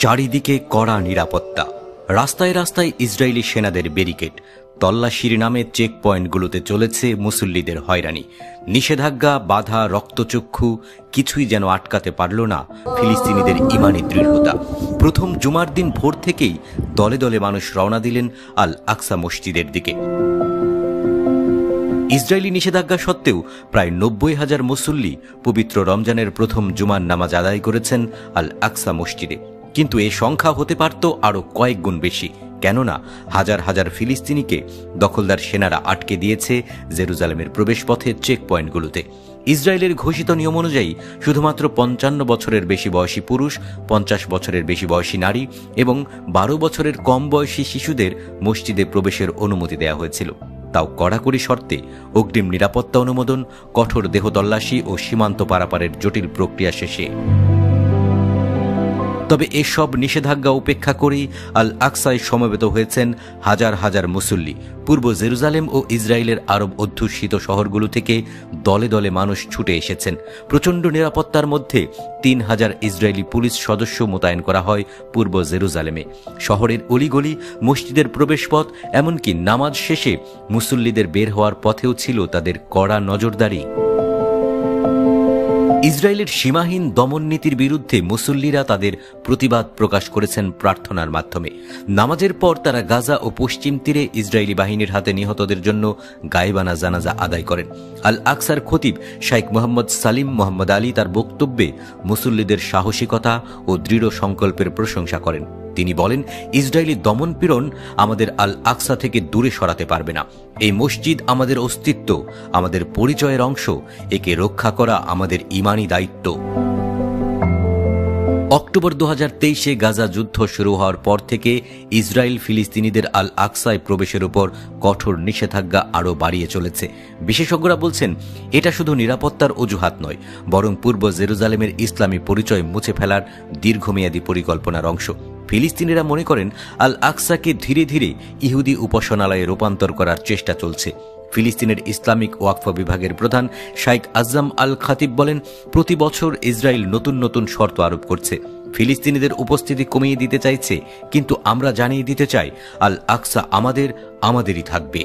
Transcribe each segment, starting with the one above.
চারিদিকে কড়া নিরাপত্তা, রাস্তায় রাস্তায় ইসরায়েলি সেনাদের ব্যারিকেড, তল্লাশির নামে চেক পয়েন্টগুলোতে চলেছে মুসল্লিদের হয়রানি, নিষেধাজ্ঞা, বাধা, রক্তচক্ষু কিছুই যেন আটকাতে পারল না ফিলিস্তিনিদের ইমানি দৃঢ়তা। প্রথম জুমার দিন ভোর থেকেই দলে দলে মানুষ রওনা দিলেন আল আকসা মসজিদের দিকে। ইসরায়েলি নিষেধাজ্ঞা সত্ত্বেও প্রায় ৯০,০০০ মুসল্লি পবিত্র রমজানের প্রথম জুমার নামাজ আদায় করেছেন আল আকসা মসজিদে। কিন্তু এ সংখ্যা হতে পারত আরও কয়েক গুণ বেশি, কেননা হাজার হাজার ফিলিস্তিনিকে দখলদার সেনারা আটকে দিয়েছে জেরুজালেমের প্রবেশপথে চেক পয়েন্টগুলোতে। ইসরায়েলের ঘোষিত নিয়ম অনুযায়ী শুধুমাত্র ৫৫ বছরের বেশি বয়সী পুরুষ, ৫০ বছরের বেশি বয়সী নারী এবং ১২ বছরের কম বয়সী শিশুদের মসজিদে প্রবেশের অনুমতি দেওয়া হয়েছিল, তাও কড়াকড়ি শর্তে, অগ্রিম নিরাপত্তা অনুমোদন, কঠোর দেহ তল্লাশি ও সীমান্ত পারাপারের জটিল প্রক্রিয়া শেষে। তবে এসব নিষেধাজ্ঞা উপেক্ষা করেই আল আকসায় সমবেত হয়েছেন হাজার হাজার মুসল্লি। পূর্ব জেরুজালেম ও ইসরায়েলের আরব অধ্যুষিত শহরগুলো থেকে দলে দলে মানুষ ছুটে এসেছেন। প্রচণ্ড নিরাপত্তার মধ্যে ৩,০০০ ইসরায়েলি পুলিশ সদস্য মোতায়েন করা হয় পূর্ব জেরুজালেমে। শহরের অলিগলি, মসজিদের প্রবেশপথ, এমনকি নামাজ শেষে মুসল্লিদের বের হওয়ার পথেও ছিল তাদের কড়া নজরদারি। ইসরায়েলের সীমাহীন দমন নীতির বিরুদ্ধে মুসল্লিরা তাদের প্রতিবাদ প্রকাশ করেছেন প্রার্থনার মাধ্যমে। নামাজের পর তারা গাজা ও পশ্চিম তীরে ইসরায়েলি বাহিনীর হাতে নিহতদের জন্য গায়েবানা জানাজা আদায় করেন। আল আকসার খতিব শাইখ মোহাম্মদ সালিম মোহাম্মদ আলী তার বক্তব্যে মুসল্লিদের সাহসিকতা ও দৃঢ় সংকল্পের প্রশংসা করেন। তিনি বলেন, ইসরায়েলি দমনপীড়ন আমাদের আল আকসা থেকে দূরে সরাতে পারবে না। এই মসজিদ আমাদের অস্তিত্ব, আমাদের পরিচয়ের অংশ। একে রক্ষা করা আমাদের ইমানি দায়িত্ব। অক্টোবর ২০২৩-এ গাজা যুদ্ধ শুরু হওয়ার পর থেকে ইসরায়েল ফিলিস্তিনিদের আল আকসায় প্রবেশের উপর কঠোর নিষেধাজ্ঞা আরও বাড়িয়ে চলেছে। বিশেষজ্ঞরা বলছেন, এটা শুধু নিরাপত্তার অজুহাত নয়, বরং পূর্ব জেরুজালেমের ইসলামী পরিচয় মুছে ফেলার দীর্ঘমেয়াদী পরিকল্পনার অংশ। ফিলিস্তিনিরা মনে করেন, আল আকসাকে ধীরে ধীরে ইহুদি উপাসনালয়ে রূপান্তর করার চেষ্টা চলছে। ফিলিস্তিনের ইসলামিক ওয়াকফ বিভাগের প্রধান শাইখ আজম আল খাতিব বলেন, প্রতি বছর ইসরায়েল নতুন নতুন শর্ত আরোপ করছে, ফিলিস্তিনিদের উপস্থিতি কমিয়ে দিতে চাইছে, কিন্তু আমরা জানিয়ে দিতে চাই, আল আকসা আমাদেরই থাকবে।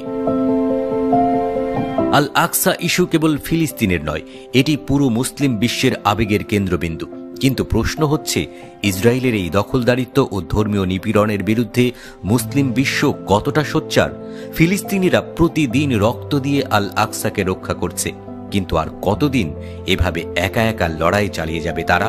আল আকসা ইস্যু কেবল ফিলিস্তিনের নয়, এটি পুরো মুসলিম বিশ্বের আবেগের কেন্দ্রবিন্দু। কিন্তু প্রশ্ন হচ্ছে, ইসরায়েলের এই দখলদারিত্ব ও ধর্মীয় নিপীড়নের বিরুদ্ধে মুসলিম বিশ্ব কতটা সোচ্চার? ফিলিস্তিনিরা প্রতিদিন রক্ত দিয়ে আল আকসাকে রক্ষা করছে, কিন্তু আর কতদিন এভাবে একা একা লড়াই চালিয়ে যাবে তারা?